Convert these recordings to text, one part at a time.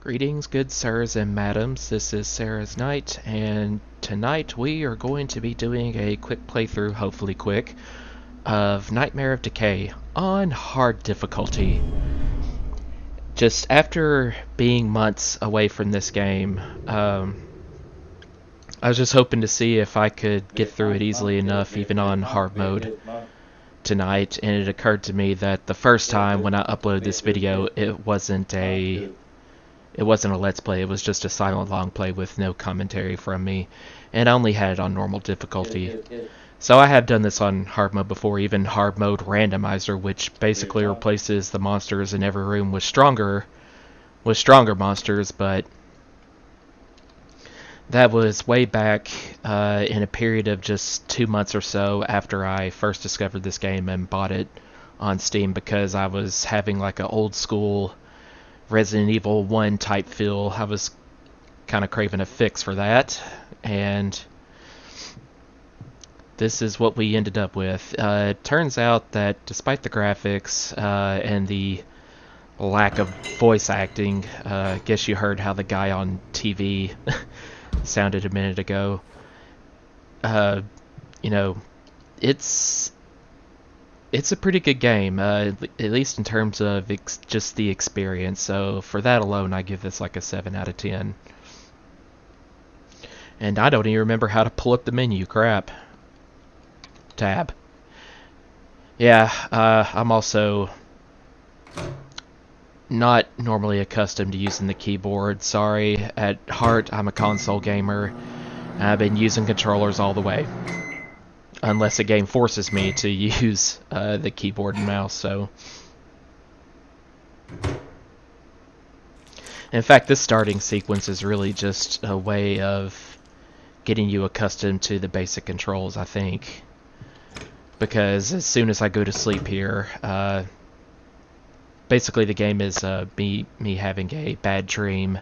Greetings, good sirs and madams. This is Sarah's Night, and tonight we are going to be doing a quick playthrough, hopefully quick, of Nightmare of Decay on hard difficulty. Just after being months away from this game, I was just hoping to see if I could get through it easily enough, even on hard mode tonight, and it occurred to me that the first time when I uploaded this video, it wasn't a Let's Play, it was just a silent long play with no commentary from me, and I only had it on normal difficulty. So I have done this on hard mode before, even hard mode randomizer, which basically replaces the monsters in every room with stronger monsters, but that was way back in a period of just 2 months or so after I first discovered this game and bought it on Steam, because I was having like an old school Resident Evil 1 type feel. I was kind of craving a fix for that, and this is what we ended up with. It turns out that despite the graphics and the lack of voice acting, I guess you heard how the guy on TV sounded a minute ago. You know, it's a pretty good game, at least in terms of just the experience. So for that alone, I give this like a 7 out of 10. And I don't even remember how to pull up the menu. Crap. Tab. Yeah, I'm also not normally accustomed to using the keyboard. Sorry. At heart, I'm a console gamer. I've been using controllers all the way, unless a game forces me to use the keyboard and mouse. So, in fact, this starting sequence is really just a way of getting you accustomed to the basic controls, I think. Because as soon as I go to sleep here, basically the game is me having a bad dream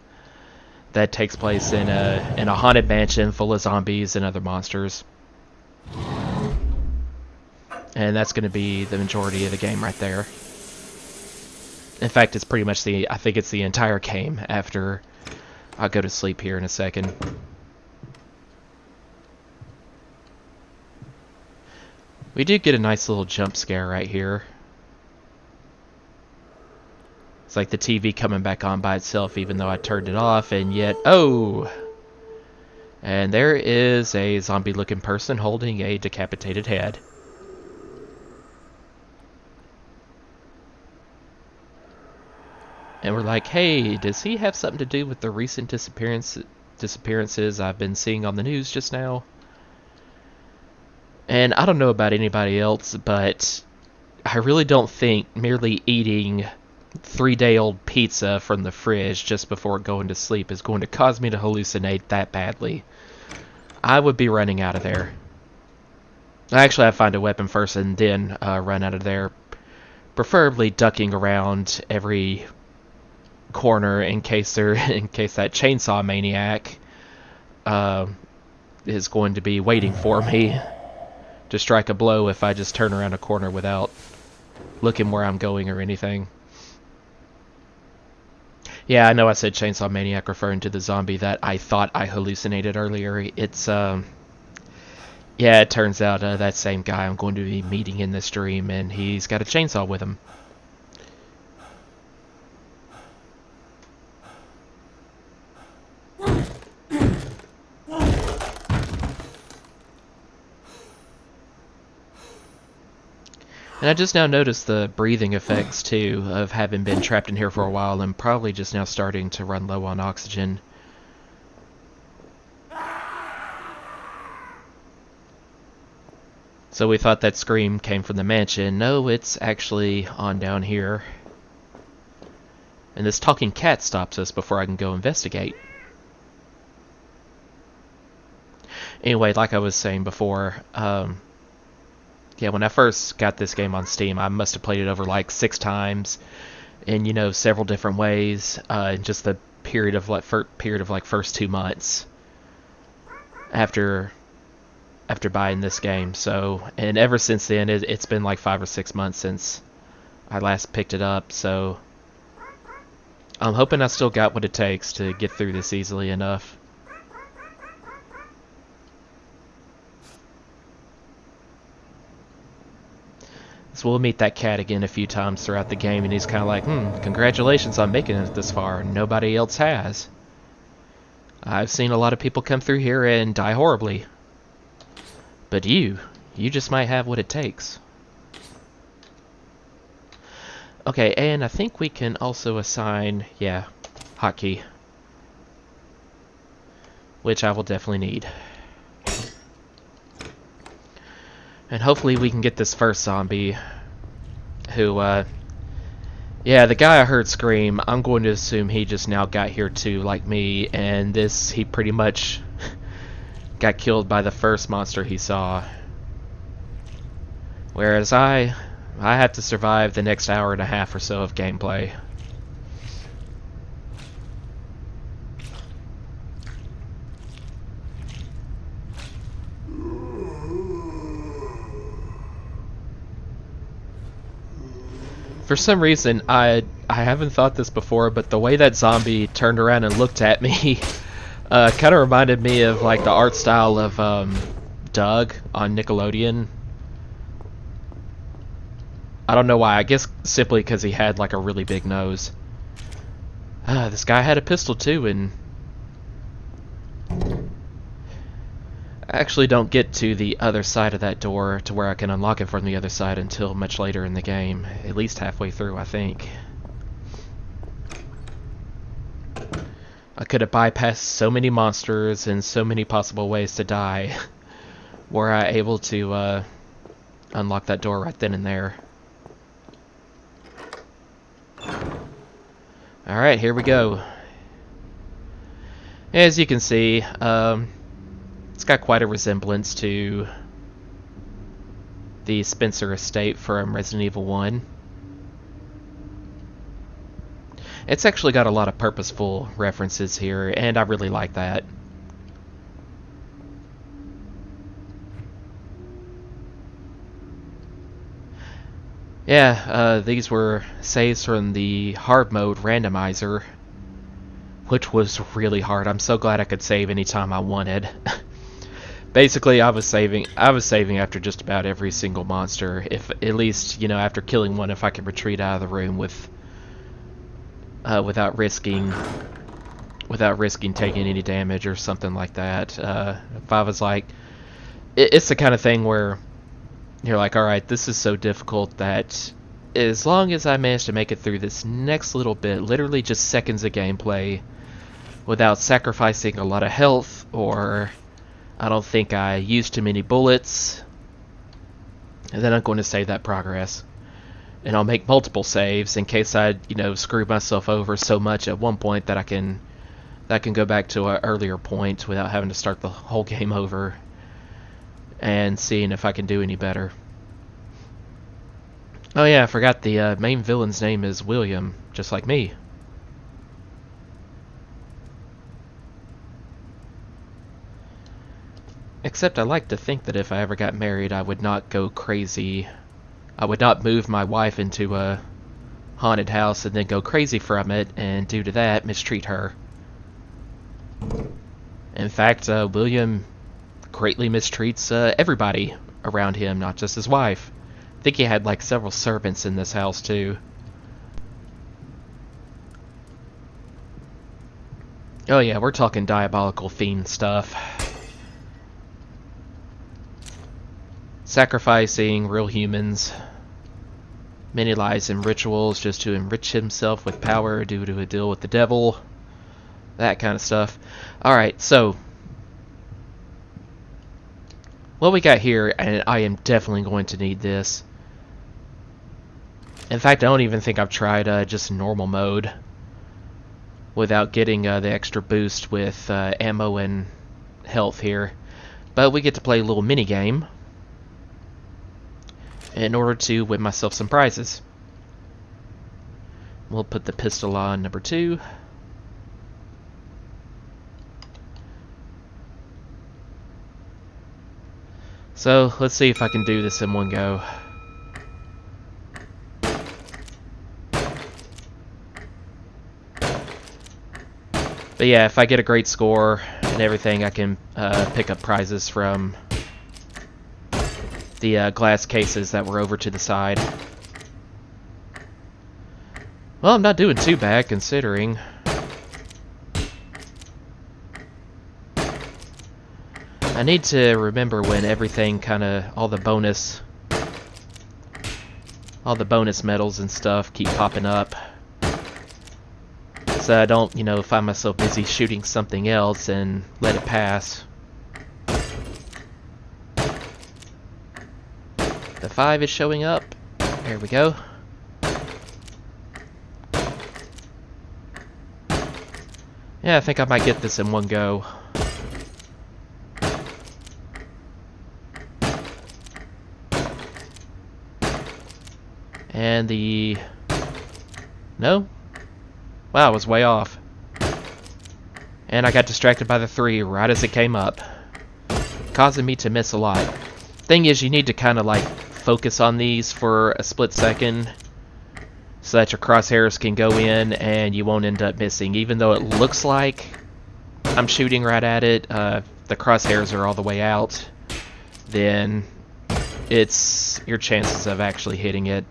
that takes place in a haunted mansion full of zombies and other monsters. And that's going to be the majority of the game right there. In fact, it's pretty much I think it's the entire game after I go to sleep here in a second. We do get a nice little jump scare right here. It's like the TV coming back on by itself even though I turned it off, and yet, oh! And there is a zombie-looking person holding a decapitated head. And we're like, hey, does he have something to do with the recent disappearances I've been seeing on the news just now? And I don't know about anybody else, but I really don't think merely eating 3-day-old pizza from the fridge just before going to sleep is going to cause me to hallucinate that badly. I would be running out of there. Actually, I'd find a weapon first and then run out of there. Preferably ducking around every corner in case that chainsaw maniac is going to be waiting for me to strike a blow if I just turn around a corner without looking where I'm going or anything. Yeah, I know I said Chainsaw Maniac referring to the zombie that I thought I hallucinated earlier. It's, yeah, it turns out that same guy I'm going to be meeting in this dream, and he's got a chainsaw with him. And I just now noticed the breathing effects, too, of having been trapped in here for a while and probably just now starting to run low on oxygen. So we thought that scream came from the mansion. No, it's actually on down here. And this talking cat stops us before I can go investigate. Anyway, like I was saying before, yeah, when I first got this game on Steam, I must have played it over like 6 times in, you know, several different ways in just the period of like first 2 months after buying this game. So, and ever since then, it's been like 5 or 6 months since I last picked it up. So I'm hoping I still got what it takes to get through this easily enough. So we'll meet that cat again a few times throughout the game, and he's kind of like, congratulations on making it this far. Nobody else has. I've seen a lot of people come through here and die horribly. But you just might have what it takes. Okay, and I think we can also assign, yeah, hotkey. Which I will definitely need. And hopefully we can get this first zombie who, yeah, the guy I heard scream, I'm going to assume he just now got here too, like me, and he pretty much got killed by the first monster he saw. Whereas I have to survive the next hour and a half or so of gameplay. For some reason, I haven't thought this before, but the way that zombie turned around and looked at me kind of reminded me of like the art style of Doug on Nickelodeon. I don't know why. I guess simply because he had like a really big nose. This guy had a pistol too, and I actually don't get to the other side of that door to where I can unlock it from the other side until much later in the game. At least halfway through, I think. I could have bypassed so many monsters and so many possible ways to die were I able to unlock that door right then and there. Alright, here we go. As you can see, it's got quite a resemblance to the Spencer estate from Resident Evil 1. It's actually got a lot of purposeful references here, and I really like that. Yeah, these were saves from the hard mode randomizer, which was really hard. I'm so glad I could save anytime I wanted. Basically, I was saving after just about every single monster. If at least, you know, after killing one, if I could retreat out of the room without risking taking any damage or something like that. If I was like, it's the kind of thing where you're like, all right, this is so difficult that as long as I manage to make it through this next little bit, literally just seconds of gameplay, without sacrificing a lot of health, or I don't think I used too many bullets, and then I'm going to save that progress. And I'll make multiple saves in case I, you know, screw myself over so much at one point that I can go back to an earlier point without having to start the whole game over and seeing if I can do any better. Oh yeah, I forgot the main villain's name is William, just like me. Except I like to think that if I ever got married, I would not go crazy. I would not move my wife into a haunted house and then go crazy from it, and due to that, mistreat her. In fact, William greatly mistreats everybody around him, not just his wife. I think he had like several servants in this house too. Oh yeah, we're talking diabolical fiend stuff. Sacrificing real humans, many lies and rituals just to enrich himself with power due to a deal with the devil, that kind of stuff. Alright, so what we got here, and I am definitely going to need this. In fact, I don't even think I've tried just normal mode without getting the extra boost with ammo and health here. But we get to play a little mini game in order to win myself some prizes. We'll put the pistol on number 2. So, let's see if I can do this in one go. But yeah, if I get a great score and everything, I can pick up prizes from the glass cases that were over to the side. Well, I'm not doing too bad considering. I need to remember when everything all the bonus medals and stuff keep popping up. So I don't, find myself busy shooting something else and let it pass. The 5 is showing up. There we go. Yeah, I think I might get this in one go. And no? Wow, I was way off. And I got distracted by the 3 right as it came up, causing me to miss a lot. Thing is, you need to focus on these for a split second so that your crosshairs can go in and you won't end up missing. Even though it looks like I'm shooting right at it, the crosshairs are all the way out, then it's your chances of actually hitting it.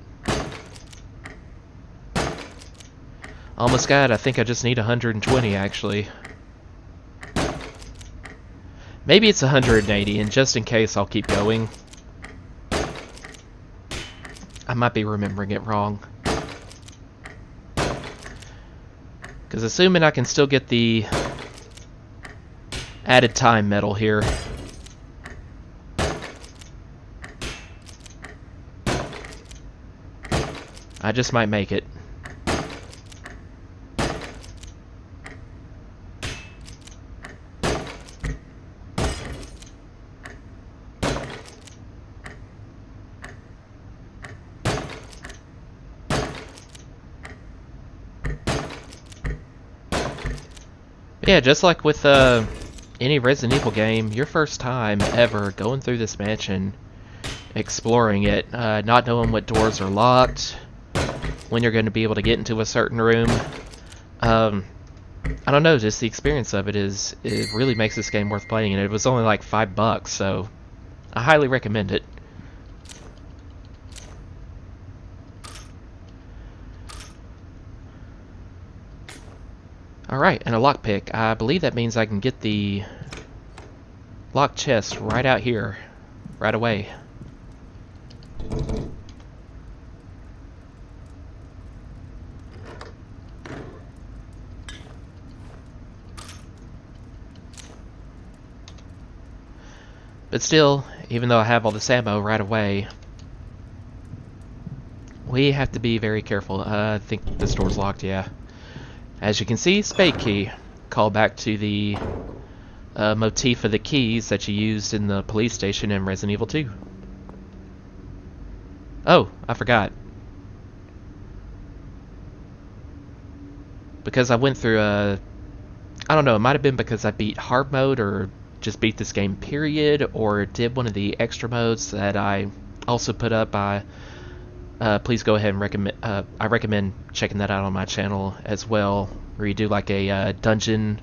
Almost got it. I think I just need 120 actually. Maybe it's 180, and just in case I'll keep going. I might be remembering it wrong. Because assuming I can still get the added time medal here. I just might make it. Yeah, just like with any Resident Evil game, your first time ever going through this mansion, exploring it, not knowing what doors are locked, when you're going to be able to get into a certain room. I don't know, just the experience of it really makes this game worth playing, and it was only like $5, so I highly recommend it. Alright, and a lockpick. I believe that means I can get the locked chest right out here, right away. But still, even though I have all this ammo right away, we have to be very careful. I think this door's locked, yeah. As you can see, spade key. Call back to the motif of the keys that you used in the police station in Resident Evil 2. Oh, I forgot. Because I went through I don't know, it might have been because I beat hard mode or just beat this game period, or did one of the extra modes that I also put up. Please go ahead and I recommend checking that out on my channel as well, where you do like a dungeon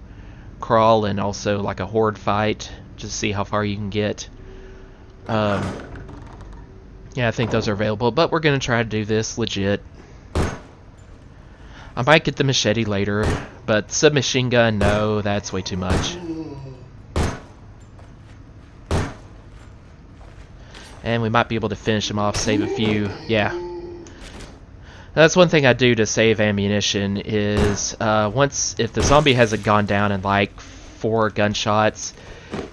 crawl and also like a horde fight, just to see how far you can get. Yeah, I think those are available, but we're gonna try to do this legit. I might get the machete later, but submachine gun, no, that's way too much. And we might be able to finish him off, save a few. Yeah. That's one thing I do to save ammunition is if the zombie hasn't gone down in like 4 gunshots,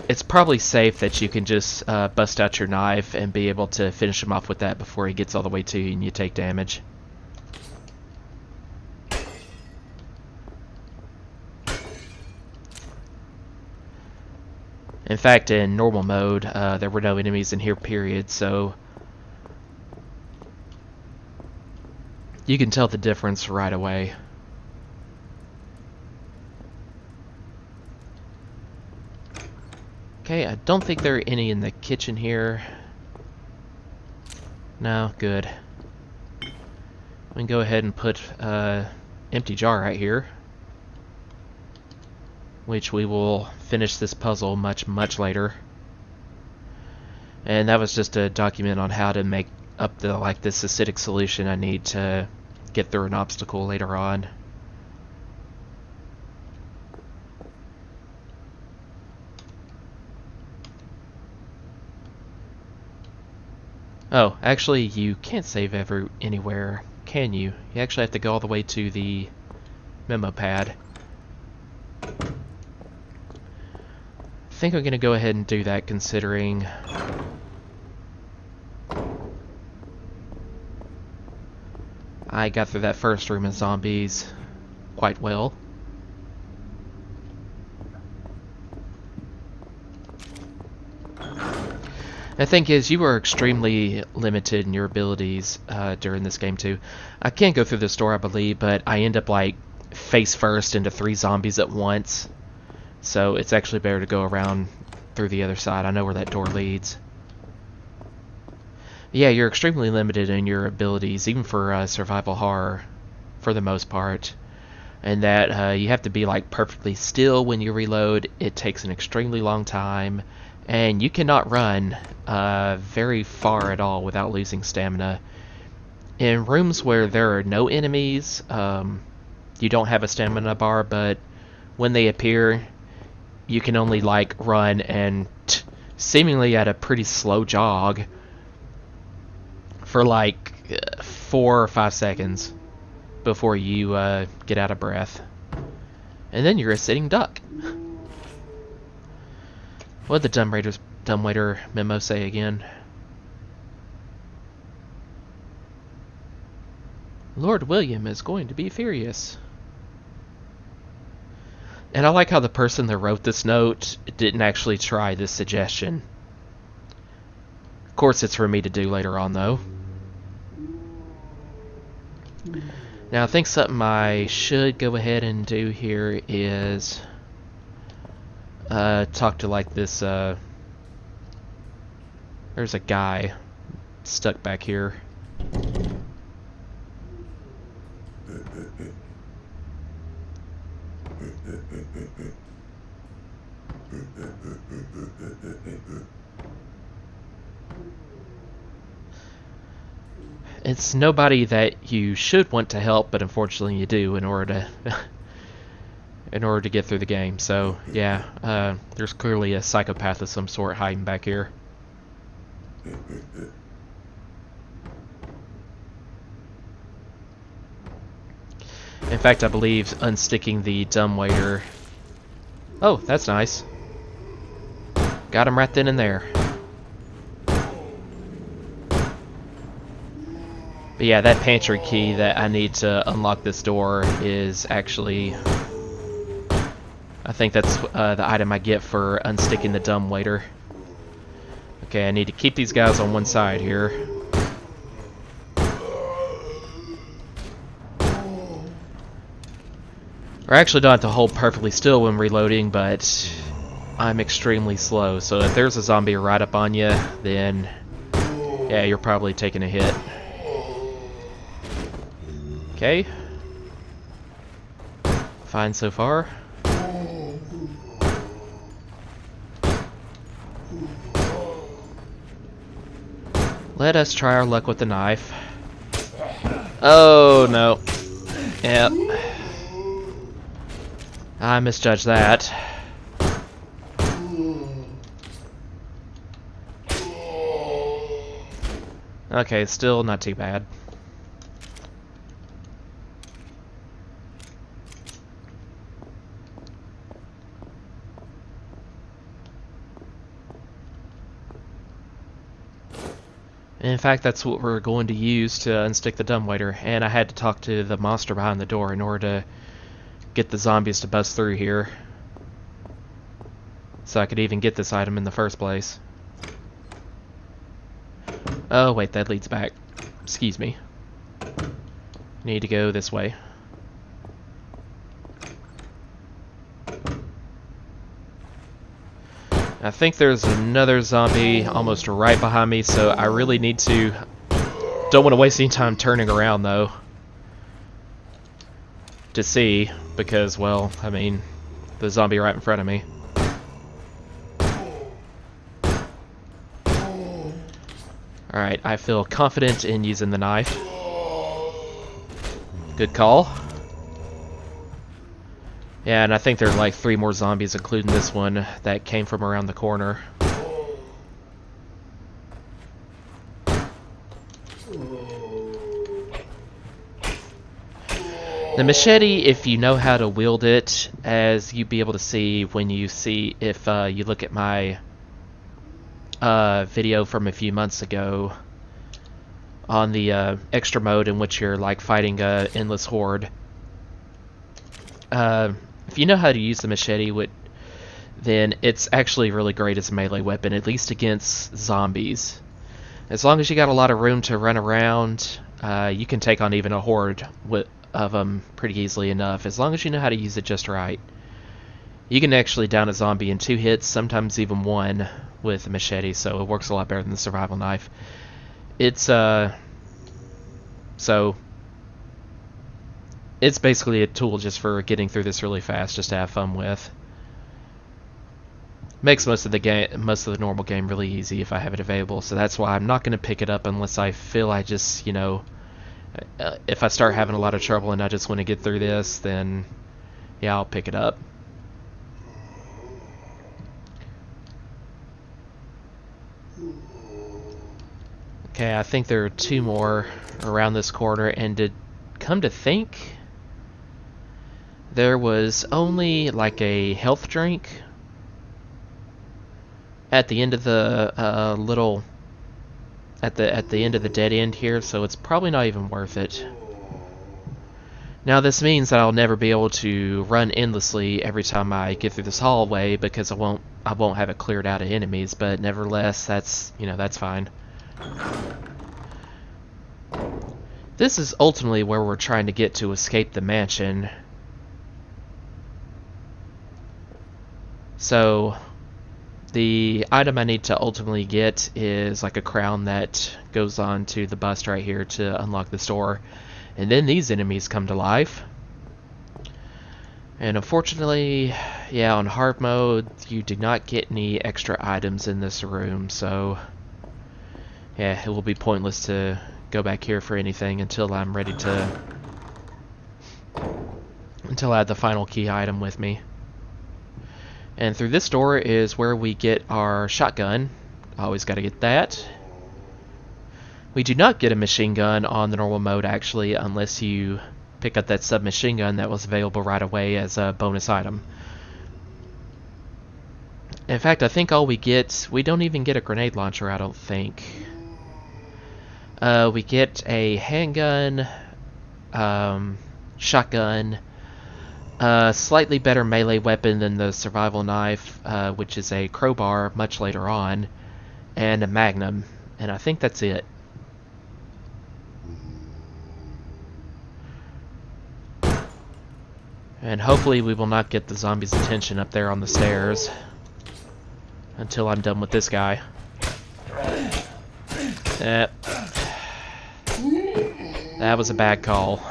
it's probably safe that you can just bust out your knife and be able to finish him off with that before he gets all the way to you and you take damage. In fact, in normal mode, there were no enemies in here, period, so you can tell the difference right away. Okay, I don't think there are any in the kitchen here. No, good. We can go ahead and put empty jar right here. which we will finish this puzzle much, much later. And that was just a document on how to make up this acidic solution I need to get through an obstacle later on. Oh, actually, you can't save anywhere, can you? You actually have to go all the way to the memo pad. I think I'm going to go ahead and do that, considering I got through that first room of zombies quite well. The thing is, you are extremely limited in your abilities during this game too. I can't go through this door, I believe, but I end up like face first into 3 zombies at once. So it's actually better to go around through the other side. I know where that door leads. Yeah, you're extremely limited in your abilities, even for survival horror, for the most part. And that you have to be like perfectly still when you reload. It takes an extremely long time. And you cannot run very far at all without losing stamina. In rooms where there are no enemies, you don't have a stamina bar, but when they appear, you can only like run and seemingly at a pretty slow jog for like 4 or 5 seconds before you get out of breath. And then you're a sitting duck. What did the dumbwaiter memo say again? Lord William is going to be furious. And I like how the person that wrote this note didn't actually try this suggestion. Of course it's for me to do later on though. Now I think something I should go ahead and do here is talk to like this there's a guy stuck back here. It's nobody that you should want to help, but unfortunately you do in order to get through the game. So yeah, there's clearly a psychopath of some sort hiding back here. In fact, I believe unsticking the dumbwaiter. Oh, that's nice. Got him right then and there. But yeah, that pantry key that I need to unlock this door is actually, I think that's the item I get for unsticking the dumbwaiter. Okay, I need to keep these guys on one side here. I actually don't have to hold perfectly still when reloading, but I'm extremely slow. So if there's a zombie right up on you, then yeah, you're probably taking a hit. Okay. Fine so far. Let us try our luck with the knife. Oh no. Yep. I misjudged that. Okay, still not too bad. In fact, that's what we're going to use to unstick the dumbwaiter, and I had to talk to the monster behind the door in order to get the zombies to bust through here, so I could even get this item in the first place. Oh wait, that leads back. Excuse me. Need to go this way. I think there's another zombie almost right behind me, so I really need to... Don't want to waste any time turning around, though, to see, because, well, I mean, The zombie right in front of me. Alright, I feel confident in using the knife. Good call. Yeah, and I think there are like 3 more zombies, including this one, that came from around the corner. The machete, if you know how to wield it, as you'll be able to see when you see, if you look at my video from a few months ago on the extra mode in which you're like fighting a endless horde. If you know how to use the machete, then it's actually really great as a melee weapon, at least against zombies. As long as you got a lot of room to run around, you can take on even a horde of them pretty easily enough, as long as you know how to use it just right. You can actually down a zombie in 2 hits, sometimes even 1 with a machete, so it works a lot better than the survival knife. It's so it's basically a tool just for getting through this really fast, just to have fun with. Makes most of the normal game really easy if I have it available, so that's why I'm not going to pick it up unless I feel I just, if I start having a lot of trouble and I just want to get through this, then yeah, I'll pick it up. Okay, I think there are 2 more around this corner, and to come to think, there was only like a health drink at the end of the at the end of the dead end here, so it's probably not even worth it. Now this means that I'll never be able to run endlessly every time I get through this hallway, because I won't have it cleared out of enemies, but nevertheless, that's fine. This is ultimately where we're trying to get to escape the mansion. So the item I need to ultimately get is like a crown that goes on to the bust right here to unlock this door. And then these enemies come to life. And unfortunately, yeah, on hard mode, you do not get any extra items in this room, so yeah, it will be pointless to go back here for anything until I'm ready to... until I have the final key item with me. And through this door is where we get our shotgun. Always gotta get that. We do not get a machine gun on the normal mode, actually, unless you pick up that submachine gun that was available right away as a bonus item. In fact, I think all we don't even get a grenade launcher, I don't think. We get a handgun, shotgun, a slightly better melee weapon than the survival knife, which is a crowbar much later on, and a magnum, and I think that's it. And hopefully we will not get the zombies' attention up there on the stairs until I'm done with this guy. That was a bad call.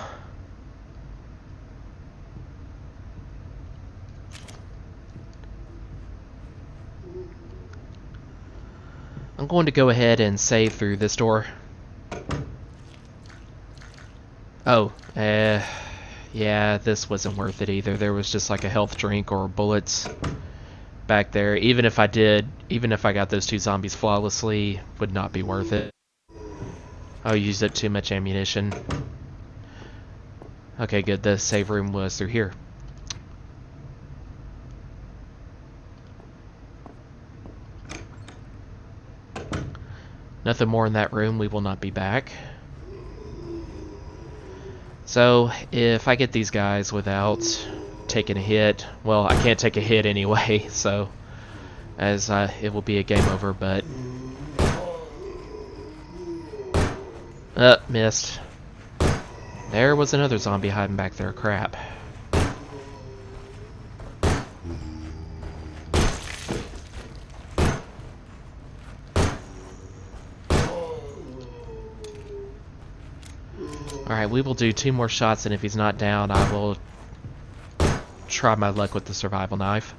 I'm going to go ahead and save through this door. Oh, yeah, this wasn't worth it either. There was just like a health drink or bullets back there. Even if I got those 2 zombies flawlessly, would not be worth it. I used up too much ammunition. Okay, good. The save room was through here. Nothing more in that room. We will not be back. So, if I get these guys without taking a hit, well, I can't take a hit anyway, so it will be a game over, but missed. There was another zombie hiding back there. Crap. Alright, we will do 2 more shots, and if he's not down, I will try my luck with the survival knife.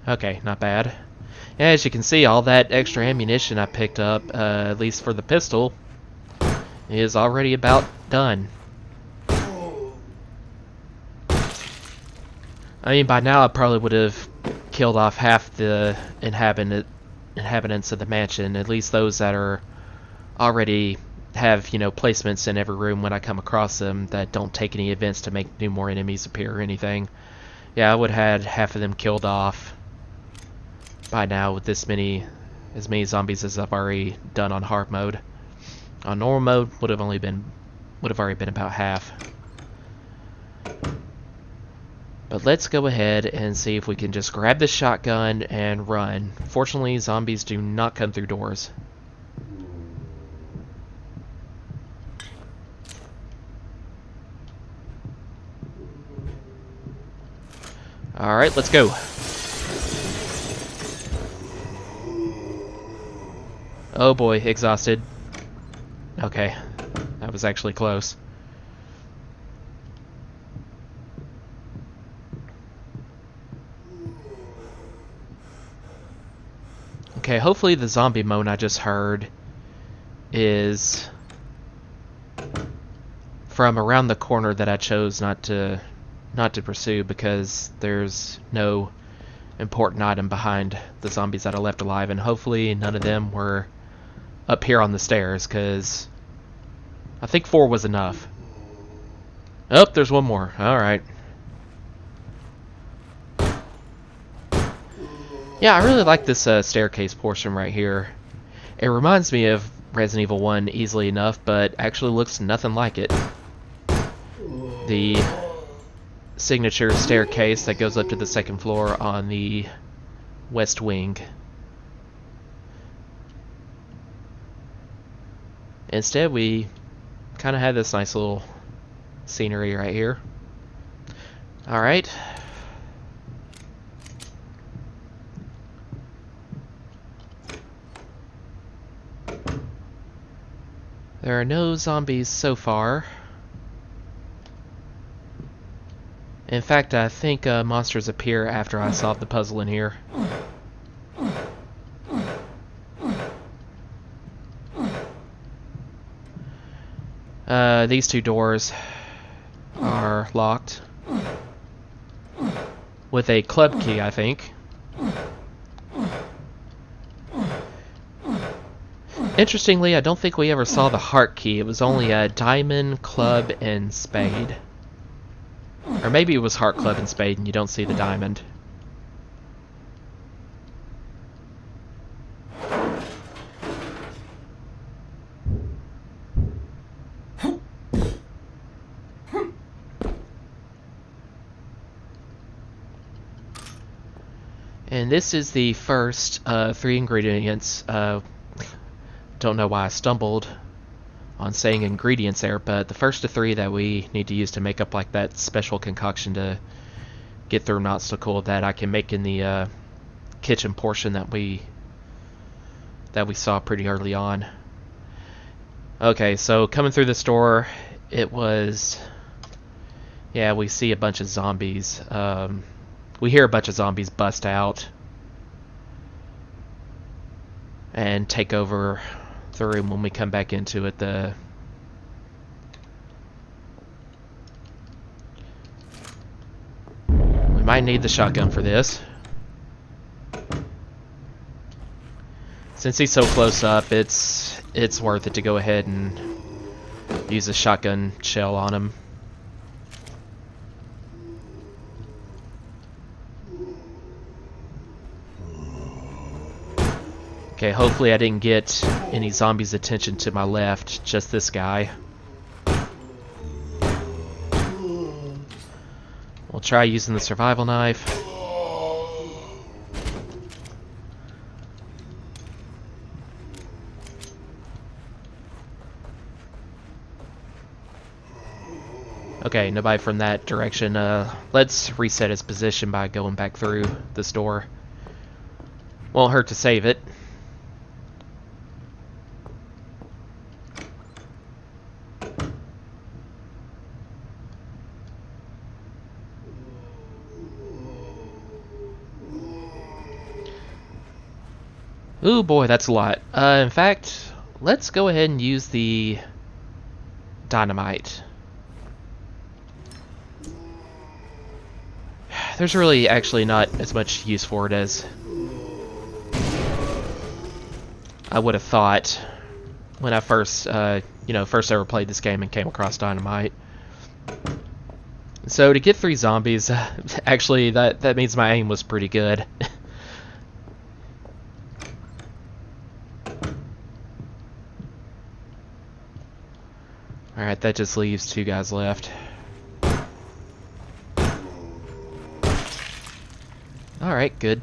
Okay, not bad. Yeah, as you can see, all that extra ammunition I picked up, at least for the pistol, is already about done. I mean, by now I probably would have killed off half the inhabitants of the mansion, at least those that are already have, you know, placements in every room when I come across them that don't take any events to make new more enemies appear or anything. Yeah, I would have had half of them killed off by now with as many zombies as I've already done on hard mode. On normal mode would have already been about half. But let's go ahead and see if we can just grab this shotgun and run. Fortunately, zombies do not come through doors. Alright, let's go. Oh boy, exhausted. Okay, that was actually close. Okay, hopefully the zombie moan I just heard is from around the corner that I chose not to pursue, because there's no important item behind the zombies that I left alive, and hopefully none of them were up here on the stairs, because I think 4 was enough. Oh, there's one more. Alright. Yeah, I really like this staircase portion right here. It reminds me of Resident Evil 1 easily enough, but actually looks nothing like it. The signature staircase that goes up to the second floor on the west wing. Instead, we kind of have this nice little scenery right here. Alright. There are no zombies so far. In fact, I think monsters appear after I solve the puzzle in here. These 2 doors are locked with a club key, I think. Interestingly, I don't think we ever saw the heart key. It was only a diamond, club, and spade. Or maybe it was heart, club, and spade, and you don't see the diamond. And this is the first 3 ingredients. Don't know why I stumbled on saying ingredients there, but the first of 3 that we need to use to make up like that special concoction to get through an obstacle that I can make in the kitchen portion that we saw pretty early on. Okay, so coming through this door, it was, yeah, we see a bunch of zombies. We hear a bunch of zombies bust out and take over the room when we come back into it. We might need the shotgun for this. Since he's so close up, it's worth it to go ahead and use a shotgun shell on him. Okay, hopefully I didn't get any zombies' attention to my left, just this guy. We'll try using the survival knife. Okay, nobody from that direction. Let's reset his position by going back through this door. Won't hurt to save it. Ooh boy, that's a lot. In fact, let's go ahead and use the dynamite. There's really actually not as much use for it as I would have thought when I first, first ever played this game and came across dynamite. So to get 3 zombies, actually that means my aim was pretty good. Alright, that just leaves 2 guys left. Alright, good.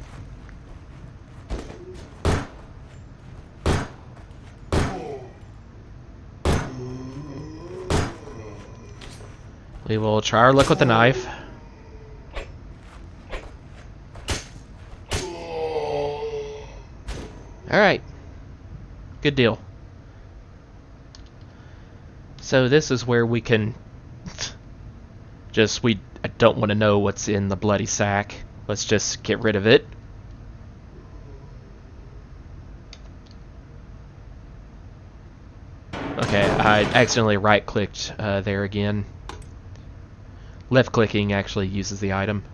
We will try our luck with the knife. Alright. Good deal. So this is where we can I don't want to know what's in the bloody sack. Let's just get rid of it. Okay, I accidentally right-clicked there again. Left-clicking actually uses the item.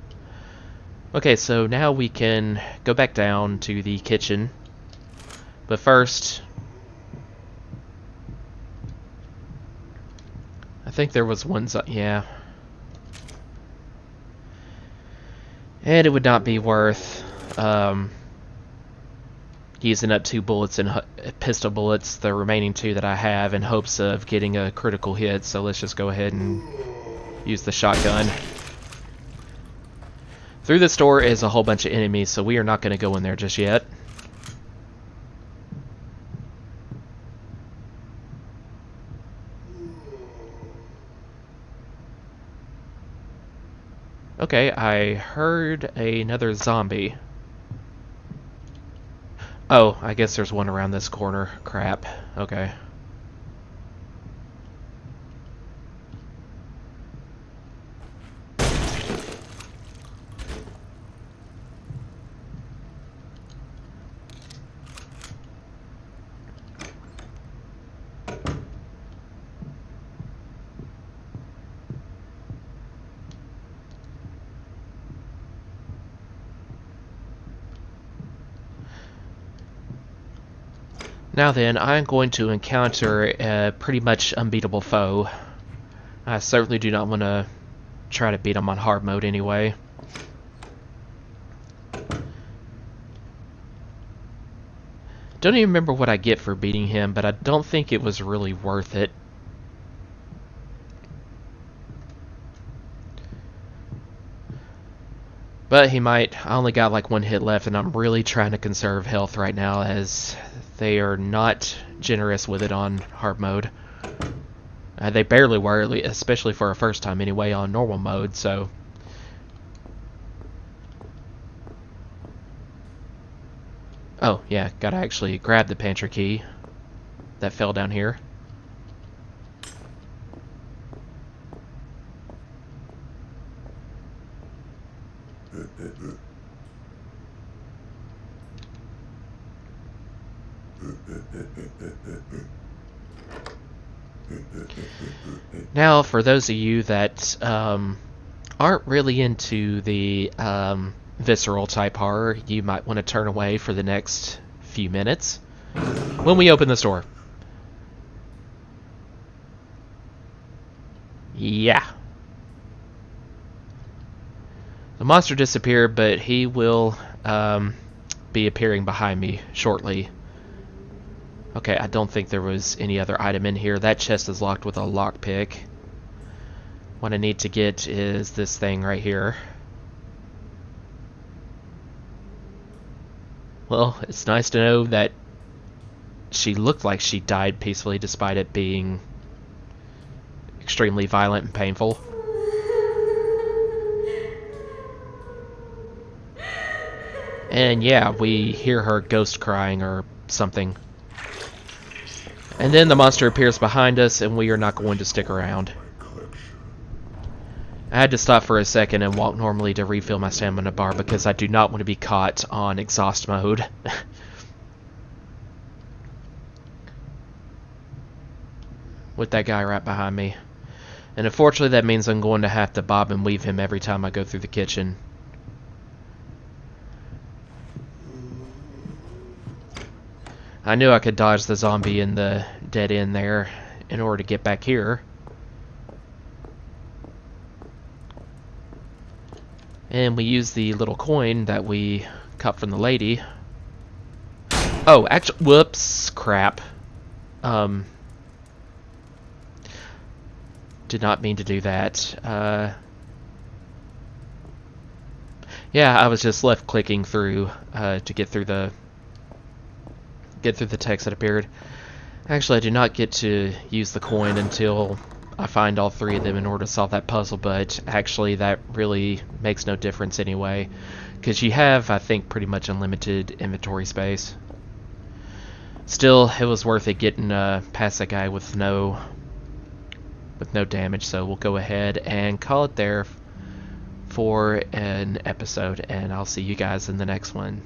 Okay, so now we can go back down to the kitchen. But first, I think there was one, yeah. And it would not be worth using up 2 bullets and pistol bullets, the remaining 2 that I have, in hopes of getting a critical hit. So let's just go ahead and use the shotgun. Through this door is a whole bunch of enemies, so we are not going to go in there just yet. Okay, I heard another zombie. Oh, I guess there's one around this corner. Crap. Okay. Now then, I'm going to encounter a pretty much unbeatable foe. I certainly do not want to try to beat him on hard mode anyway. Don't even remember what I get for beating him, but I don't think it was really worth it. But he might. I only got like 1 hit left, and I'm really trying to conserve health right now, as they are not generous with it on hard mode. They barely were, especially for a first time anyway, on normal mode, so... Oh, yeah, gotta actually grab the pantry key that fell down here. Now, for those of you that aren't really into the visceral type horror, you might want to turn away for the next few minutes when we open the store. Yeah. The monster disappeared, but he will be appearing behind me shortly. Okay, I don't think there was any other item in here. That chest is locked with a lockpick. What I need to get is this thing right here. Well, it's nice to know that she looked like she died peacefully despite it being extremely violent and painful. And yeah, we hear her ghost crying or something. And then the monster appears behind us, and we are not going to stick around. I had to stop for a second and walk normally to refill my stamina bar because I do not want to be caught on exhaust mode. with that guy right behind me. And unfortunately that means I'm going to have to bob and weave him every time I go through the kitchen. I knew I could dodge the zombie in the dead end there in order to get back here. And we use the little coin that we cut from the lady. Oh, actually, whoops, crap. Did not mean to do that. Yeah, I was just left clicking through to get through the text that appeared. Actually, I do not get to use the coin until I find all three of them in order to solve that puzzle, but actually that really makes no difference anyway, because you have, I think, pretty much unlimited inventory space. Still, it was worth it getting past that guy with no damage, so we'll go ahead and call it there for an episode, and I'll see you guys in the next one.